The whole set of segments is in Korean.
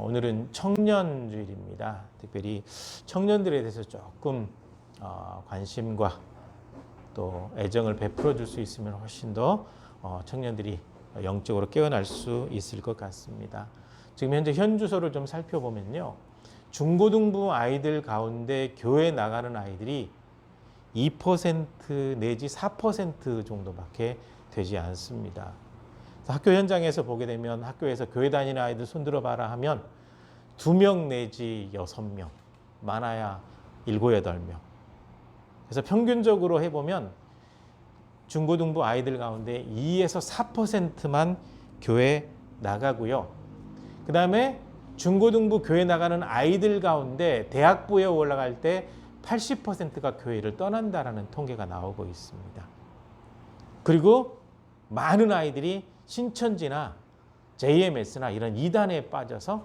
오늘은 청년주일입니다. 특별히 청년들에 대해서 조금 관심과 또 애정을 베풀어 줄 수 있으면 훨씬 더 청년들이 영적으로 깨어날 수 있을 것 같습니다. 지금 현재 현주소를 좀 살펴보면요. 중고등부 아이들 가운데 교회 나가는 아이들이 2% 내지 4% 정도밖에 되지 않습니다. 학교 현장에서 보게 되면 학교에서 교회 다니는 아이들 손들어 봐라 하면 2명 내지 6명, 많아야 7, 8명. 그래서 평균적으로 해보면 중고등부 아이들 가운데 2에서 4%만 교회 나가고요. 그 다음에 중고등부 교회 나가는 아이들 가운데 대학부에 올라갈 때 80%가 교회를 떠난다라는 통계가 나오고 있습니다. 그리고 많은 아이들이 신천지나 JMS나 이런 이단에 빠져서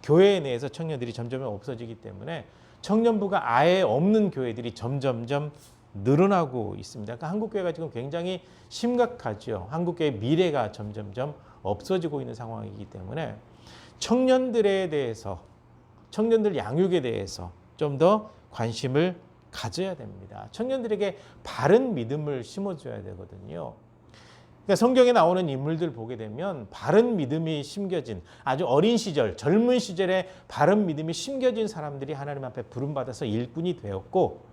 교회 내에서 청년들이 점점 없어지기 때문에 청년부가 아예 없는 교회들이 점점점 늘어나고 있습니다. 그러니까 한국교회가 지금 굉장히 심각하죠. 한국교회의 미래가 점점점 없어지고 있는 상황이기 때문에 청년들에 대해서, 청년들 양육에 대해서 좀 더 관심을 가져야 됩니다. 청년들에게 바른 믿음을 심어줘야 되거든요. 그러니까 성경에 나오는 인물들 보게 되면 바른 믿음이 심겨진 아주 어린 시절, 젊은 시절에 바른 믿음이 심겨진 사람들이 하나님 앞에 부름받아서 일꾼이 되었고,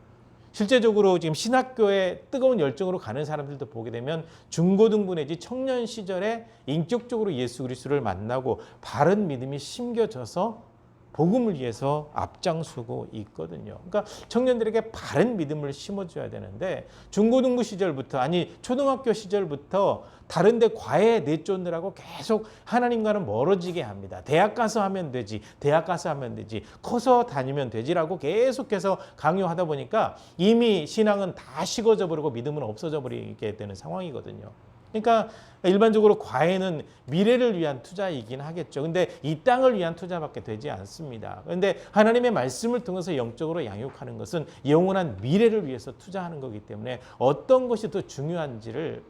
실제적으로 지금 신학교에 뜨거운 열정으로 가는 사람들도 보게 되면 중고등부 내지 청년 시절에 인격적으로 예수 그리스도를 만나고 바른 믿음이 심겨져서 복음을 위해서 앞장서고 있거든요. 그러니까 청년들에게 바른 믿음을 심어줘야 되는데 중고등부 시절부터, 아니 초등학교 시절부터 다른 데 과외에 내쫓느라고 계속 하나님과는 멀어지게 합니다. 대학 가서 하면 되지, 대학 가서 하면 되지, 커서 다니면 되지라고 계속해서 강요하다 보니까 이미 신앙은 다 식어져 버리고 믿음은 없어져 버리게 되는 상황이거든요. 그러니까 일반적으로 과외는 미래를 위한 투자이긴 하겠죠. 근데 이 땅을 위한 투자밖에 되지 않습니다. 그런데 하나님의 말씀을 통해서 영적으로 양육하는 것은 영원한 미래를 위해서 투자하는 거기 때문에 어떤 것이 더 중요한지를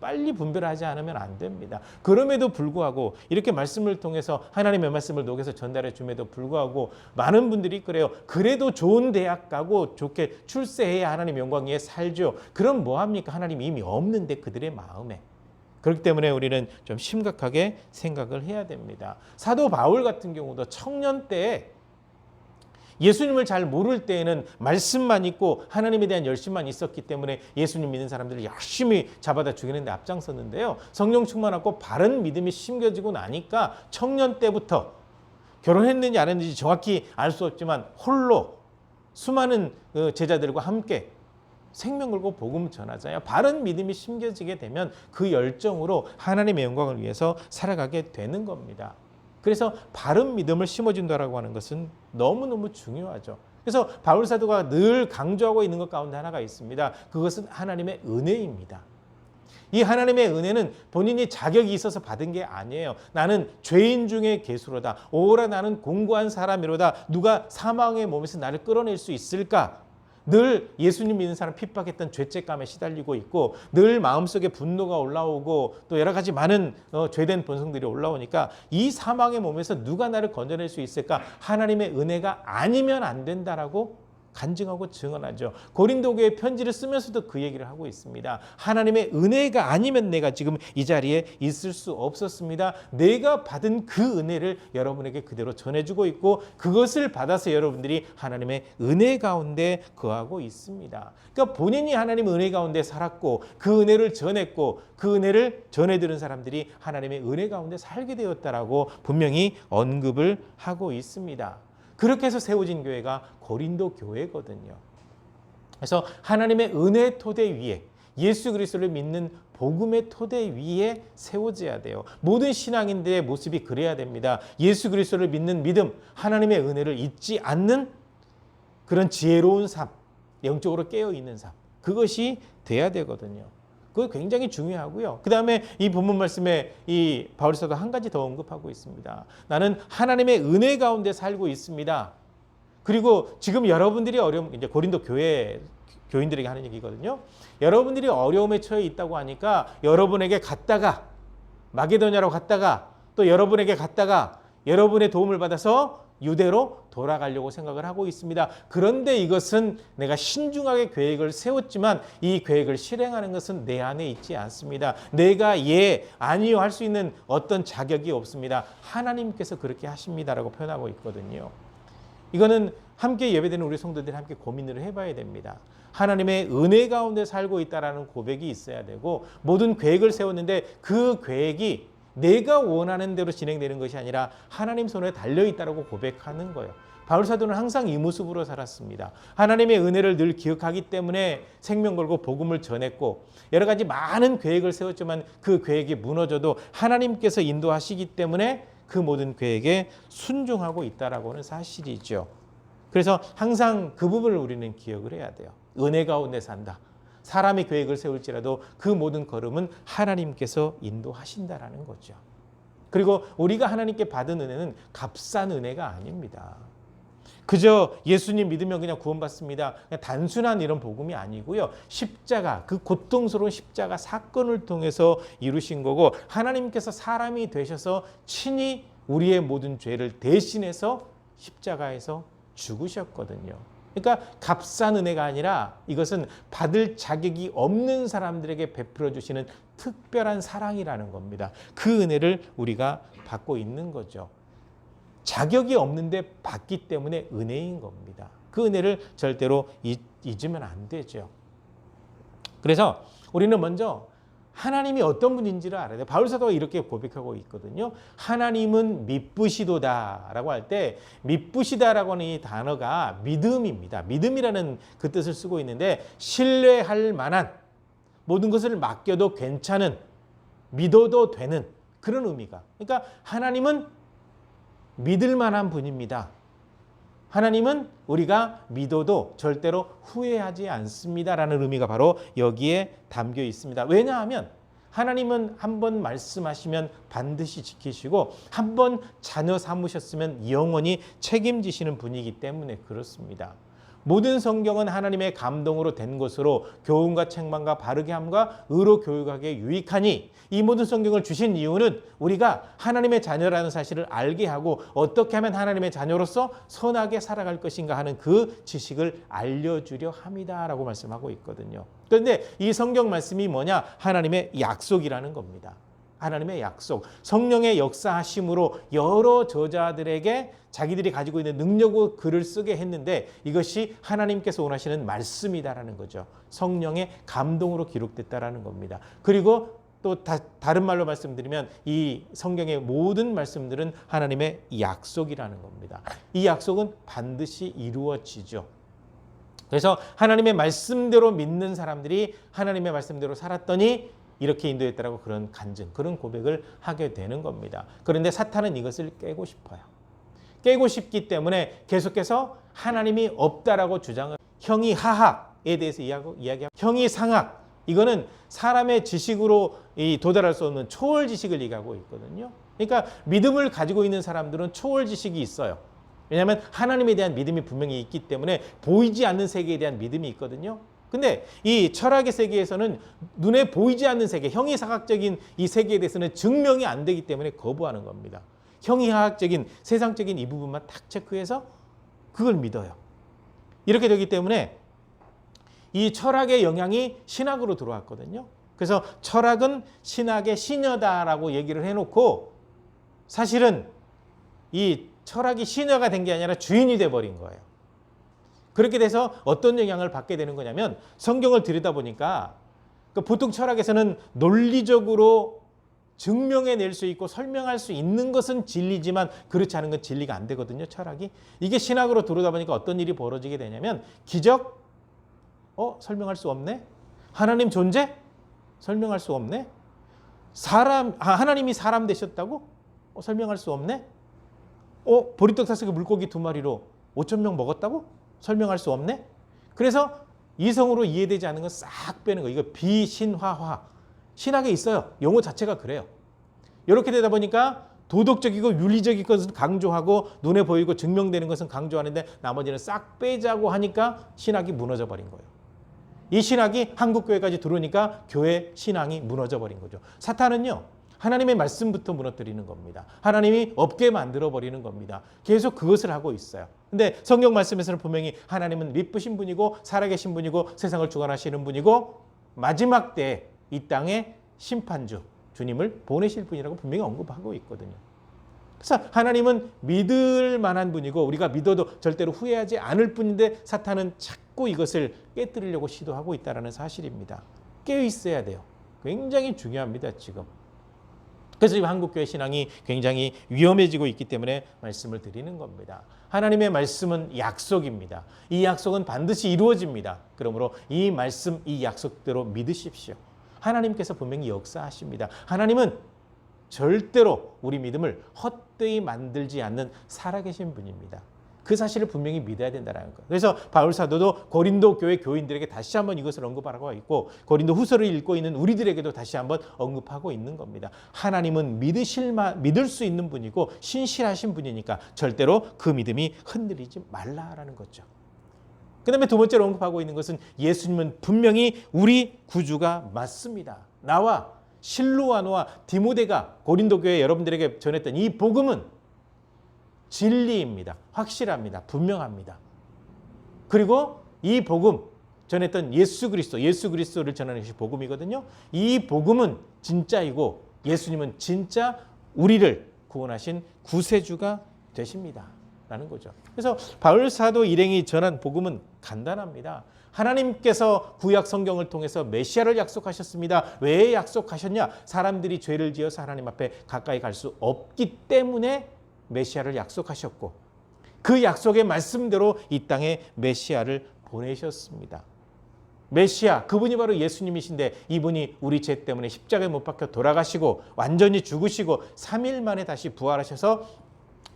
빨리 분별하지 않으면 안 됩니다. 그럼에도 불구하고 이렇게 말씀을 통해서 하나님의 말씀을 녹여서 전달해 줌에도 불구하고 많은 분들이 그래요. 그래도 좋은 대학 가고 좋게 출세해야 하나님 영광 위에 살죠. 그럼 뭐합니까? 하나님 이미 없는데 그들의 마음에. 그렇기 때문에 우리는 좀 심각하게 생각을 해야 됩니다. 사도 바울 같은 경우도 청년 때에 예수님을 잘 모를 때에는 말씀만 있고 하나님에 대한 열심만 있었기 때문에 예수님 믿는 사람들을 열심히 잡아다 죽이는 데 앞장섰는데요. 성령 충만하고 바른 믿음이 심겨지고 나니까 청년 때부터 결혼했는지 안 했는지 정확히 알 수 없지만 홀로 수많은 제자들과 함께 생명 걸고 복음 전하잖아요. 바른 믿음이 심겨지게 되면 그 열정으로 하나님의 영광을 위해서 살아가게 되는 겁니다. 그래서 바른 믿음을 심어준다라고 하는 것은 너무너무 중요하죠. 그래서 바울 사도가 늘 강조하고 있는 것 가운데 하나가 있습니다. 그것은 하나님의 은혜입니다. 이 하나님의 은혜는 본인이 자격이 있어서 받은 게 아니에요. 나는 죄인 중에 괴수로다. 오라 나는 공고한 사람이로다. 누가 사망의 몸에서 나를 끌어낼 수 있을까? 늘 예수님 믿는 사람 핍박했던 죄책감에 시달리고 있고 늘 마음속에 분노가 올라오고 또 여러 가지 많은 죄된 본성들이 올라오니까 이 사망의 몸에서 누가 나를 건져낼 수 있을까? 하나님의 은혜가 아니면 안 된다라고 간증하고 증언하죠. 고린도교회 편지를 쓰면서도 그 얘기를 하고 있습니다. 하나님의 은혜가 아니면 내가 지금 이 자리에 있을 수 없었습니다. 내가 받은 그 은혜를 여러분에게 그대로 전해주고 있고 그것을 받아서 여러분들이 하나님의 은혜 가운데 거하고 있습니다. 그러니까 본인이 하나님의 은혜 가운데 살았고 그 은혜를 전했고 그 은혜를 전해들은 사람들이 하나님의 은혜 가운데 살게 되었다라고 분명히 언급을 하고 있습니다. 그렇게 해서 세워진 교회가 고린도 교회거든요. 그래서 하나님의 은혜 토대 위에 예수 그리스도를 믿는 복음의 토대 위에 세워져야 돼요. 모든 신앙인들의 모습이 그래야 됩니다. 예수 그리스도를 믿는 믿음, 하나님의 은혜를 잊지 않는 그런 지혜로운 삶, 영적으로 깨어있는 삶, 그것이 돼야 되거든요. 그거 굉장히 중요하고요. 그 다음에 이 본문 말씀에 이 바울 사도가 한 가지 더 언급하고 있습니다. 나는 하나님의 은혜 가운데 살고 있습니다. 그리고 지금 여러분들이 이제 고린도 교인들에게 하는 얘기거든요. 여러분들이 어려움에 처해 있다고 하니까 여러분에게 갔다가 마게도냐로 갔다가 또 여러분에게 갔다가 여러분의 도움을 받아서 유대로 돌아가려고 생각을 하고 있습니다. 그런데 이것은 내가 신중하게 계획을 세웠지만 이 계획을 실행하는 것은 내 안에 있지 않습니다. 내가 아니요 할 수 있는 어떤 자격이 없습니다. 하나님께서 그렇게 하십니다라고 표현하고 있거든요. 이거는 함께 예배드리는 우리 성도들이 함께 고민을 해봐야 됩니다. 하나님의 은혜 가운데 살고 있다라는 고백이 있어야 되고, 모든 계획을 세웠는데 그 계획이 내가 원하는 대로 진행되는 것이 아니라 하나님 손에 달려있다라고 고백하는 거예요. 바울사도는 항상 이 모습으로 살았습니다. 하나님의 은혜를 늘 기억하기 때문에 생명 걸고 복음을 전했고, 여러 가지 많은 계획을 세웠지만 그 계획이 무너져도 하나님께서 인도하시기 때문에 그 모든 계획에 순종하고 있다라고 하는 사실이죠. 그래서 항상 그 부분을 우리는 기억을 해야 돼요. 은혜 가운데 산다. 사람의 계획을 세울지라도 그 모든 걸음은 하나님께서 인도하신다라는 거죠. 그리고 우리가 하나님께 받은 은혜는 값싼 은혜가 아닙니다. 그저 예수님 믿으면 그냥 구원받습니다. 그냥 단순한 이런 복음이 아니고요. 십자가, 그 고통스러운 십자가 사건을 통해서 이루신 거고, 하나님께서 사람이 되셔서 친히 우리의 모든 죄를 대신해서 십자가에서 죽으셨거든요. 그러니까 값싼 은혜가 아니라 이것은 받을 자격이 없는 사람들에게 베풀어 주시는 특별한 사랑이라는 겁니다. 그 은혜를 우리가 받고 있는 거죠. 자격이 없는데 받기 때문에 은혜인 겁니다. 그 은혜를 절대로 잊으면 안 되죠. 그래서 우리는 먼저 하나님이 어떤 분인지를 알아야 돼요. 바울사도가 이렇게 고백하고 있거든요. 하나님은 미쁘시도다라고 할 때, 미쁘시다라고 하는 이 단어가 믿음입니다. 믿음이라는 그 뜻을 쓰고 있는데, 신뢰할 만한, 모든 것을 맡겨도 괜찮은, 믿어도 되는 그런 의미가. 그러니까 하나님은 믿을 만한 분입니다. 하나님은 우리가 믿어도 절대로 후회하지 않습니다라는 의미가 바로 여기에 담겨 있습니다. 왜냐하면 하나님은 한번 말씀하시면 반드시 지키시고, 한번 자녀 삼으셨으면 영원히 책임지시는 분이기 때문에 그렇습니다. 모든 성경은 하나님의 감동으로 된 것으로 교훈과 책망과 바르게 함과 의로 교육하기에 유익하니, 이 모든 성경을 주신 이유는 우리가 하나님의 자녀라는 사실을 알게 하고 어떻게 하면 하나님의 자녀로서 선하게 살아갈 것인가 하는 그 지식을 알려주려 함이다라고 말씀하고 있거든요. 그런데 이 성경 말씀이 뭐냐? 하나님의 약속이라는 겁니다. 하나님의 약속, 성령의 역사하심으로 여러 저자들에게 자기들이 가지고 있는 능력으로 글을 쓰게 했는데, 이것이 하나님께서 원하시는 말씀이다라는 거죠. 성령의 감동으로 기록됐다라는 겁니다. 그리고 또 다른 말로 말씀드리면 이 성경의 모든 말씀들은 하나님의 약속이라는 겁니다. 이 약속은 반드시 이루어지죠. 그래서 하나님의 말씀대로 믿는 사람들이 하나님의 말씀대로 살았더니 이렇게 인도했다라고 그런 간증, 그런 고백을 하게 되는 겁니다. 그런데 사탄은 이것을 깨고 싶어요. 깨고 싶기 때문에 계속해서 하나님이 없다라고 주장을, 형이하학에 대해서 이야기하고, 형이상학, 이거는 사람의 지식으로 도달할 수 없는 초월 지식을 얘기하고 있거든요. 그러니까 믿음을 가지고 있는 사람들은 초월 지식이 있어요. 왜냐하면 하나님에 대한 믿음이 분명히 있기 때문에 보이지 않는 세계에 대한 믿음이 있거든요. 근데 이 철학의 세계에서는 눈에 보이지 않는 세계, 형이사학적인 이 세계에 대해서는 증명이 안 되기 때문에 거부하는 겁니다. 형이하학적인 세상적인 이 부분만 딱 체크해서 그걸 믿어요. 이렇게 되기 때문에 이 철학의 영향이 신학으로 들어왔거든요. 그래서 철학은 신학의 시녀다라고 얘기를 해놓고, 사실은 이 철학이 시녀가 된 게 아니라 주인이 돼버린 거예요. 그렇게 돼서 어떤 영향을 받게 되는 거냐면, 성경을 들여다보니까 보통 철학에서는 논리적으로 증명해낼 수 있고 설명할 수 있는 것은 진리지만 그렇지 않은 건 진리가 안 되거든요, 철학이. 이게 신학으로 들어오다 보니까 어떤 일이 벌어지게 되냐면, 기적? 설명할 수 없네? 하나님 존재? 설명할 수 없네? 하나님이 사람 되셨다고? 설명할 수 없네? 보리떡 5개 물고기 2마리로 5,000명 먹었다고? 설명할 수 없네? 그래서 이성으로 이해되지 않는 건 싹 빼는 거예요. 이거 비신화화. 신학에 있어요. 용어 자체가 그래요. 이렇게 되다 보니까 도덕적이고 윤리적인 것은 강조하고 눈에 보이고 증명되는 것은 강조하는데 나머지는 싹 빼자고 하니까 신학이 무너져 버린 거예요. 이 신학이 한국교회까지 들어오니까 교회 신앙이 무너져 버린 거죠. 사탄은요, 하나님의 말씀부터 무너뜨리는 겁니다. 하나님이 없게 만들어버리는 겁니다. 계속 그것을 하고 있어요. 근데 성경 말씀에서는 분명히 하나님은 미쁘신 분이고 살아계신 분이고 세상을 주관하시는 분이고 마지막 때에 이 땅에 심판주 주님을 보내실 분이라고 분명히 언급하고 있거든요. 그래서 하나님은 믿을 만한 분이고 우리가 믿어도 절대로 후회하지 않을 분인데 사탄은 자꾸 이것을 깨뜨리려고 시도하고 있다는 사실입니다. 깨어 있어야 돼요. 굉장히 중요합니다, 지금. 그래서 한국교회 신앙이 굉장히 위험해지고 있기 때문에 말씀을 드리는 겁니다. 하나님의 말씀은 약속입니다. 이 약속은 반드시 이루어집니다. 그러므로 이 말씀, 이 약속대로 믿으십시오. 하나님께서 분명히 역사하십니다. 하나님은 절대로 우리 믿음을 헛되이 만들지 않는 살아계신 분입니다. 그 사실을 분명히 믿어야 된다는 것. 그래서 바울 사도도 고린도 교회 교인들에게 다시 한번 이것을 언급하고 있고 고린도 후서를 읽고 있는 우리들에게도 다시 한번 언급하고 있는 겁니다. 하나님은 믿을 수 있는 분이고 신실하신 분이니까 절대로 그 믿음이 흔들리지 말라라는 거죠. 그 다음에 두 번째로 언급하고 있는 것은 예수님은 분명히 우리 구주가 맞습니다. 나와 실루아노와 디모데가 고린도 교회 여러분들에게 전했던 이 복음은 진리입니다. 확실합니다. 분명합니다. 그리고 이 복음 전했던 예수 그리스도를 전하는 것이 복음이거든요. 이 복음은 진짜이고 예수님은 진짜 우리를 구원하신 구세주가 되십니다. 라는 거죠. 그래서 바울 사도 일행이 전한 복음은 간단합니다. 하나님께서 구약 성경을 통해서 메시아를 약속하셨습니다. 왜 약속하셨냐? 사람들이 죄를 지어서 하나님 앞에 가까이 갈 수 없기 때문에 메시아를 약속하셨고 그 약속의 말씀대로 이 땅에 메시아를 보내셨습니다. 메시아, 그분이 바로 예수님이신데 이분이 우리 죄 때문에 십자가에 못 박혀 돌아가시고 완전히 죽으시고 3일 만에 다시 부활하셔서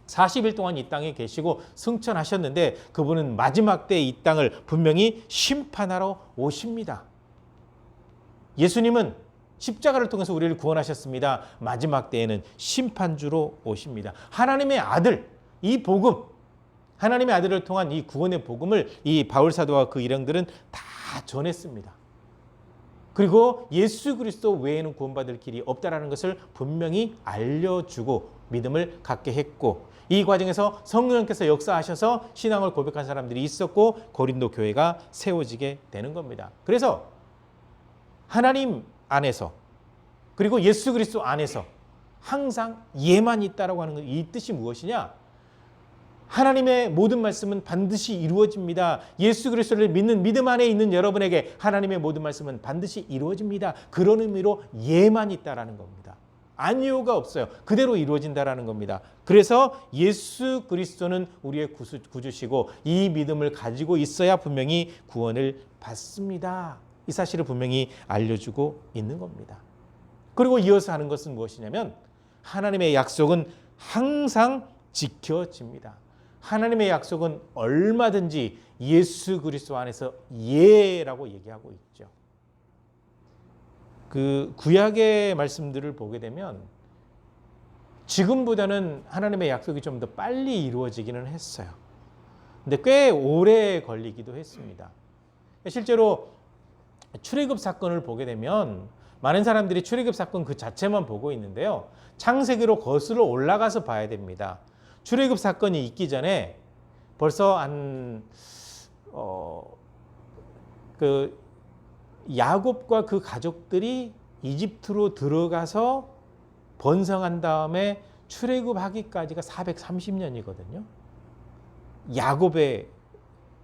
40일 동안 이 땅에 계시고 승천하셨는데 그분은 마지막 때에 이 땅을 분명히 심판하러 오십니다. 예수님은 십자가를 통해서 우리를 구원하셨습니다. 마지막 때에는 심판주로 오십니다. 하나님의 아들, 이 복음, 하나님의 아들을 통한 이 구원의 복음을 이 바울 사도와 그 일행들은 다 전했습니다. 그리고 예수 그리스도 외에는 구원받을 길이 없다라는 것을 분명히 알려주고 믿음을 갖게 했고 이 과정에서 성령께서 역사하셔서 신앙을 고백한 사람들이 있었고 고린도 교회가 세워지게 되는 겁니다. 그래서 하나님 안에서 그리고 예수 그리스도 안에서 항상 예만 있다라고 하는 이 뜻이 무엇이냐? 하나님의 모든 말씀은 반드시 이루어집니다. 예수 그리스도를 믿는 믿음 안에 있는 여러분에게 하나님의 모든 말씀은 반드시 이루어집니다. 그런 의미로 예만 있다라는 겁니다. 아니요가 없어요. 그대로 이루어진다라는 겁니다. 그래서 예수 그리스도는 우리의 구주시고 이 믿음을 가지고 있어야 분명히 구원을 받습니다. 이 사실을 분명히 알려주고 있는 겁니다. 그리고 이어서 하는 것은 무엇이냐면 하나님의 약속은 항상 지켜집니다. 하나님의 약속은 얼마든지 예수 그리스도 안에서 예라고 얘기하고 있죠. 그 구약의 말씀들을 보게 되면 지금보다는 하나님의 약속이 좀 더 빨리 이루어지기는 했어요. 근데 꽤 오래 걸리기도 했습니다. 실제로 출애굽 사건을 보게 되면 많은 사람들이 출애굽 사건 그 자체만 보고 있는데요. 창세기로 거슬러 올라가서 봐야 됩니다. 출애굽 사건이 있기 전에 벌써 야곱과 그 가족들이 이집트로 들어가서 번성한 다음에 출애굽하기까지가 430년이거든요. 야곱의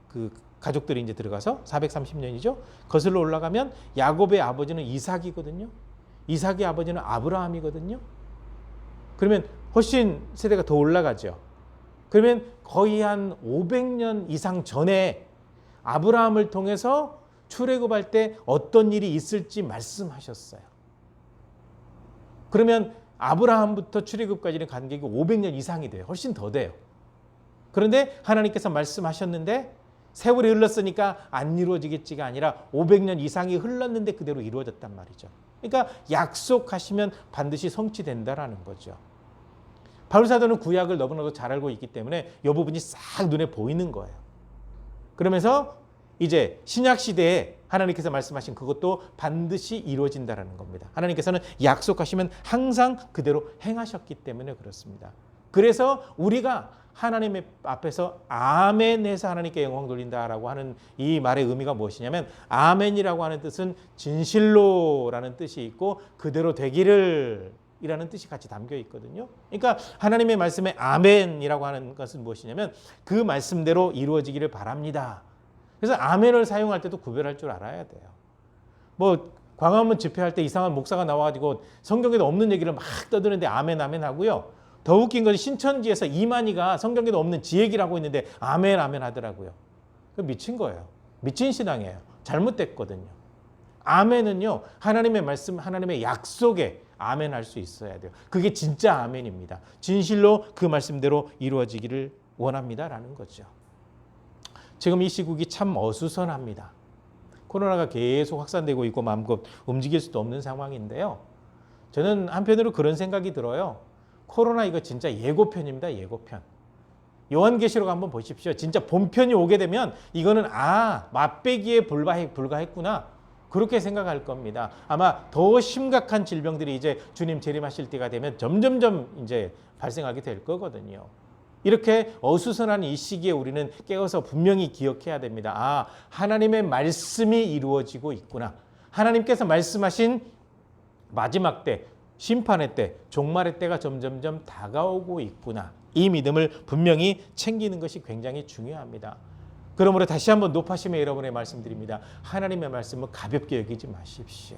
그 가족들이 이제 들어가서 430년이죠. 거슬러 올라가면 야곱의 아버지는 이삭이거든요. 이삭의 아버지는 아브라함이거든요. 그러면 훨씬 세대가 더 올라가죠. 그러면 거의 한 500년 이상 전에 아브라함을 통해서 출애굽할 때 어떤 일이 있을지 말씀하셨어요. 그러면 아브라함부터 출애굽까지는 간격이 500년 이상이 돼요. 훨씬 더 돼요. 그런데 하나님께서 말씀하셨는데 세월이 흘렀으니까 안 이루어지겠지가 아니라 500년 이상이 흘렀는데 그대로 이루어졌단 말이죠. 그러니까 약속하시면 반드시 성취된다라는 거죠. 바울 사도는 구약을 너무나도 잘 알고 있기 때문에 이 부분이 싹 눈에 보이는 거예요. 그러면서 이제 신약 시대에 하나님께서 말씀하신 그것도 반드시 이루어진다라는 겁니다. 하나님께서는 약속하시면 항상 그대로 행하셨기 때문에 그렇습니다. 그래서 우리가 하나님 앞에서 아멘 해서 하나님께 영광 돌린다라고 하는 이 말의 의미가 무엇이냐면, 아멘이라고 하는 뜻은 진실로라는 뜻이 있고 그대로 되기를 이라는 뜻이 같이 담겨 있거든요. 그러니까 하나님의 말씀에 아멘이라고 하는 것은 무엇이냐면 그 말씀대로 이루어지기를 바랍니다. 그래서 아멘을 사용할 때도 구별할 줄 알아야 돼요. 뭐 광화문 집회할 때 이상한 목사가 나와가지고 성경에도 없는 얘기를 막 떠드는데 아멘 아멘 하고요. 더 웃긴 것은 신천지에서 이만희가 성경에도 없는 지 얘기를 하고 있는데 아멘 아멘 하더라고요. 미친 거예요. 미친 신앙이에요. 잘못됐거든요. 아멘은요, 하나님의 말씀, 하나님의 약속에 아멘 할 수 있어야 돼요. 그게 진짜 아멘입니다. 진실로 그 말씀대로 이루어지기를 원합니다라는 거죠. 지금 이 시국이 참 어수선합니다. 코로나가 계속 확산되고 있고 마음껏 움직일 수도 없는 상황인데요. 저는 한편으로 그런 생각이 들어요. 코로나 이거 진짜 예고편입니다. 예고편. 요한계시록 한번 보십시오. 진짜 본편이 오게 되면 이거는 맛배기에 불과했구나. 그렇게 생각할 겁니다. 아마 더 심각한 질병들이 이제 주님 재림하실 때가 되면 점점점 이제 발생하게 될 거거든요. 이렇게 어수선한 이 시기에 우리는 깨어서 분명히 기억해야 됩니다. 하나님의 말씀이 이루어지고 있구나. 하나님께서 말씀하신 마지막 때, 심판의 때, 종말의 때가 점점점 다가오고 있구나. 이 믿음을 분명히 챙기는 것이 굉장히 중요합니다. 그러므로 다시 한번 높아심에 여러분의 말씀드립니다. 하나님의 말씀을 가볍게 여기지 마십시오.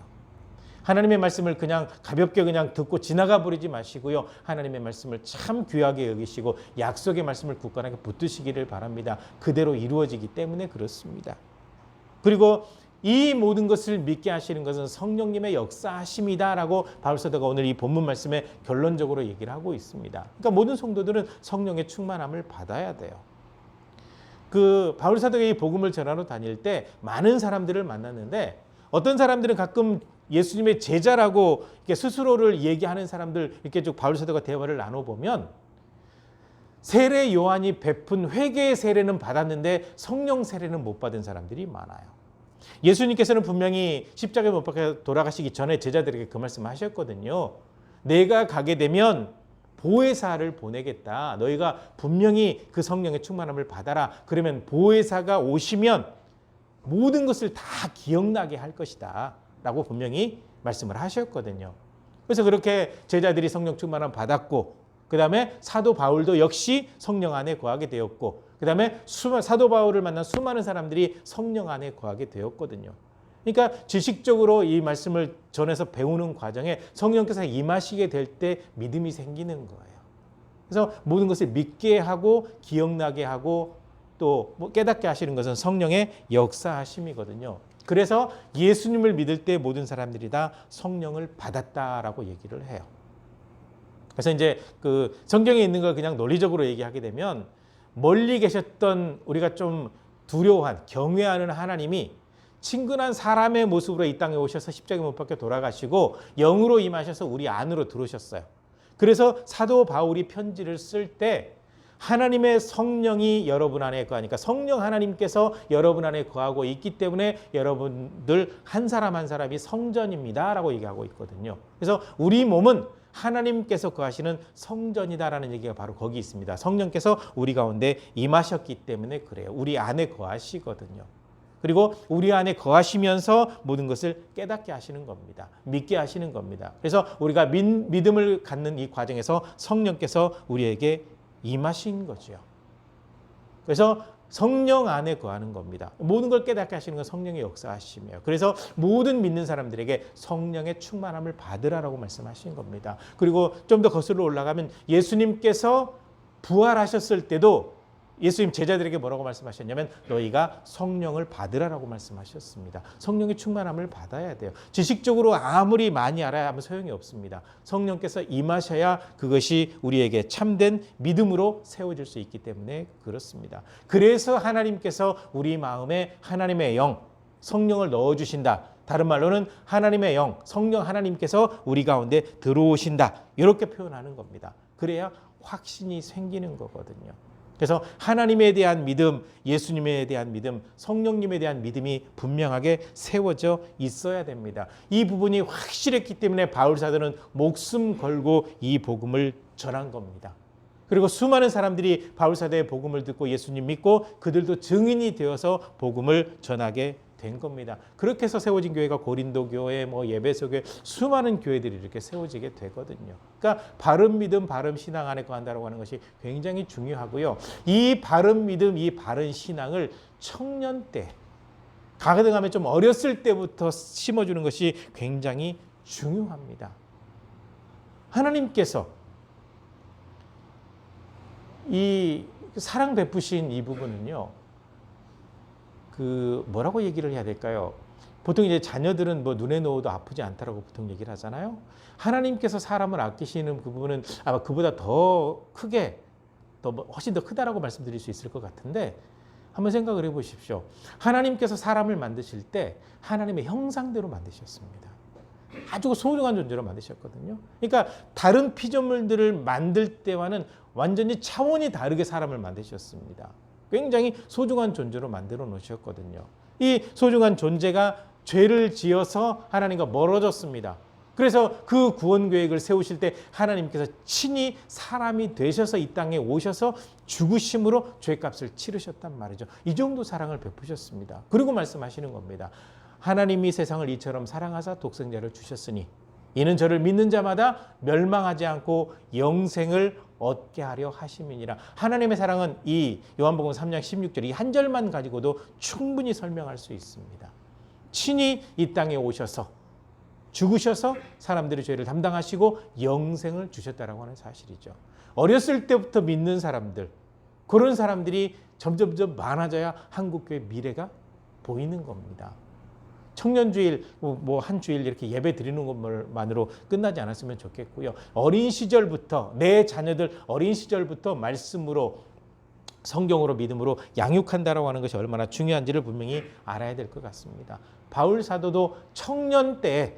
하나님의 말씀을 그냥 가볍게 그냥 듣고 지나가 버리지 마시고요. 하나님의 말씀을 참 귀하게 여기시고 약속의 말씀을 굳건하게 붙드시기를 바랍니다. 그대로 이루어지기 때문에 그렇습니다. 그리고 이 모든 것을 믿게 하시는 것은 성령님의 역사하심이다라고 바울사도가 오늘 이 본문 말씀에 결론적으로 얘기를 하고 있습니다. 그러니까 모든 성도들은 성령의 충만함을 받아야 돼요. 바울사도가 이 복음을 전하러 다닐 때 많은 사람들을 만났는데, 어떤 사람들은 가끔 예수님의 제자라고 이렇게 스스로를 얘기하는 사람들 이렇게 쭉 바울사도가 대화를 나눠보면, 세례 요한이 베푼 회개의 세례는 받았는데 성령 세례는 못 받은 사람들이 많아요. 예수님께서는 분명히 십자가에 못 박혀 돌아가시기 전에 제자들에게 그 말씀을 하셨거든요. 내가 가게 되면 보혜사를 보내겠다. 너희가 분명히 그 성령의 충만함을 받아라. 그러면 보혜사가 오시면 모든 것을 다 기억나게 할 것이다 라고 분명히 말씀을 하셨거든요. 그래서 그렇게 제자들이 성령 충만함 받았고, 그 다음에 사도 바울도 역시 성령 안에 거하게 되었고, 그 다음에 사도 바울을 만난 수많은 사람들이 성령 안에 거하게 되었거든요. 그러니까 지식적으로 이 말씀을 전해서 배우는 과정에 성령께서 임하시게 될 때 믿음이 생기는 거예요. 그래서 모든 것을 믿게 하고 기억나게 하고 또 깨닫게 하시는 것은 성령의 역사하심이거든요. 그래서 예수님을 믿을 때 모든 사람들이 다 성령을 받았다라고 얘기를 해요. 그래서 이제 성경에 있는 걸 그냥 논리적으로 얘기하게 되면, 멀리 계셨던 우리가 좀 두려워한, 경외하는 하나님이 친근한 사람의 모습으로 이 땅에 오셔서 십자가에 못 박혀 돌아가시고 영으로 임하셔서 우리 안으로 들어오셨어요. 그래서 사도 바울이 편지를 쓸 때 하나님의 성령이 여러분 안에 거하니까, 성령 하나님께서 여러분 안에 거하고 있기 때문에 여러분들 한 사람 한 사람이 성전입니다라고 얘기하고 있거든요. 그래서 우리 몸은 하나님께서 거하시는 성전이다라는 얘기가 바로 거기 있습니다. 성령께서 우리 가운데 임하셨기 때문에 그래요. 우리 안에 거하시거든요. 그리고 우리 안에 거하시면서 모든 것을 깨닫게 하시는 겁니다. 믿게 하시는 겁니다. 그래서 우리가 믿음을 갖는 이 과정에서 성령께서 우리에게 임하신 거죠. 그래서 성령 안에 거하는 겁니다. 모든 걸 깨닫게 하시는 건 성령의 역사하심이에요. 그래서 모든 믿는 사람들에게 성령의 충만함을 받으라라고 말씀하신 겁니다. 그리고 좀 더 거슬러 올라가면 예수님께서 부활하셨을 때도 예수님 제자들에게 뭐라고 말씀하셨냐면, 너희가 성령을 받으라라고 말씀하셨습니다. 성령의 충만함을 받아야 돼요. 지식적으로 아무리 많이 알아야 하면 소용이 없습니다. 성령께서 임하셔야 그것이 우리에게 참된 믿음으로 세워질 수 있기 때문에 그렇습니다. 그래서 하나님께서 우리 마음에 하나님의 영, 성령을 넣어주신다. 다른 말로는 하나님의 영, 성령 하나님께서 우리 가운데 들어오신다. 이렇게 표현하는 겁니다. 그래야 확신이 생기는 거거든요. 그래서 하나님에 대한 믿음, 예수님에 대한 믿음, 성령님에 대한 믿음이 분명하게 세워져 있어야 됩니다. 이 부분이 확실했기 때문에 바울 사도는 목숨 걸고 이 복음을 전한 겁니다. 그리고 수많은 사람들이 바울 사도의 복음을 듣고 예수님 믿고 그들도 증인이 되어서 복음을 전하게 된 겁니다. 그렇게 해서 세워진 교회가 고린도 교회, 예배소 교회, 수많은 교회들이 이렇게 세워지게 되거든요. 그러니까 바른 믿음, 바른 신앙 안에 거한다라고 하는 것이 굉장히 중요하고요. 이 바른 믿음, 이 바른 신앙을 청년 때, 가능하면 좀 어렸을 때부터 심어주는 것이 굉장히 중요합니다. 하나님께서 이 사랑 베푸신 이 부분은요, 뭐라고 얘기를 해야 될까요? 보통 이제 자녀들은 눈에 넣어도 아프지 않다라고 보통 얘기를 하잖아요. 하나님께서 사람을 아끼시는 그 부분은 아마 그보다 더 크게, 훨씬 더 크다라고 말씀드릴 수 있을 것 같은데, 한번 생각을 해보십시오. 하나님께서 사람을 만드실 때 하나님의 형상대로 만드셨습니다. 아주 소중한 존재로 만드셨거든요. 그러니까 다른 피조물들을 만들 때와는 완전히 차원이 다르게 사람을 만드셨습니다. 굉장히 소중한 존재로 만들어 놓으셨거든요. 이 소중한 존재가 죄를 지어서 하나님과 멀어졌습니다. 그래서 그 구원 계획을 세우실 때 하나님께서 친히 사람이 되셔서 이 땅에 오셔서 죽으심으로 죄값을 치르셨단 말이죠. 이 정도 사랑을 베푸셨습니다. 그리고 말씀하시는 겁니다. 하나님이 세상을 이처럼 사랑하사 독생자를 주셨으니 이는 저를 믿는 자마다 멸망하지 않고 영생을 얻게 하려 하심이니라. 하나님의 사랑은 이 요한복음 3장 16절 이 한 절만 가지고도 충분히 설명할 수 있습니다. 친히 이 땅에 오셔서 죽으셔서 사람들의 죄를 담당하시고 영생을 주셨다라고 하는 사실이죠. 어렸을 때부터 믿는 사람들, 그런 사람들이 점점 많아져야 한국교회 미래가 보이는 겁니다. 청년주일, 한 주일 이렇게 예배 드리는 것만으로 끝나지 않았으면 좋겠고요. 어린 시절부터, 내 자녀들 어린 시절부터 말씀으로, 성경으로, 믿음으로 양육한다라고 하는 것이 얼마나 중요한지를 분명히 알아야 될 것 같습니다. 바울 사도도 청년 때에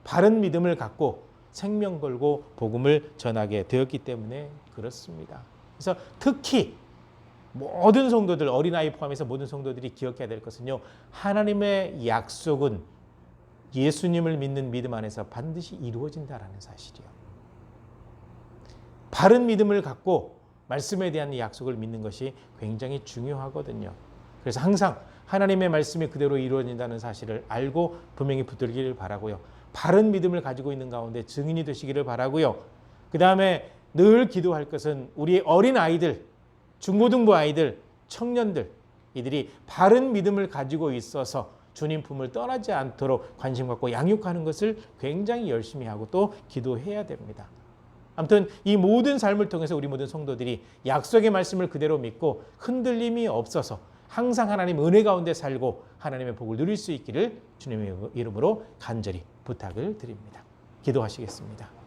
바른 믿음을 갖고 생명 걸고 복음을 전하게 되었기 때문에 그렇습니다. 그래서 특히 모든 성도들, 어린아이 포함해서 모든 성도들이 기억해야 될 것은요, 하나님의 약속은 예수님을 믿는 믿음 안에서 반드시 이루어진다라는 사실이요. 바른 믿음을 갖고 말씀에 대한 약속을 믿는 것이 굉장히 중요하거든요. 그래서 항상 하나님의 말씀이 그대로 이루어진다는 사실을 알고 분명히 붙들기를 바라고요. 바른 믿음을 가지고 있는 가운데 증인이 되시기를 바라고요. 그 다음에 늘 기도할 것은 우리 어린 아이들, 중고등부 아이들, 청년들, 이들이 바른 믿음을 가지고 있어서 주님 품을 떠나지 않도록 관심 갖고 양육하는 것을 굉장히 열심히 하고 또 기도해야 됩니다. 아무튼 이 모든 삶을 통해서 우리 모든 성도들이 약속의 말씀을 그대로 믿고 흔들림이 없어서 항상 하나님 은혜 가운데 살고 하나님의 복을 누릴 수 있기를 주님의 이름으로 간절히 부탁을 드립니다. 기도하시겠습니다.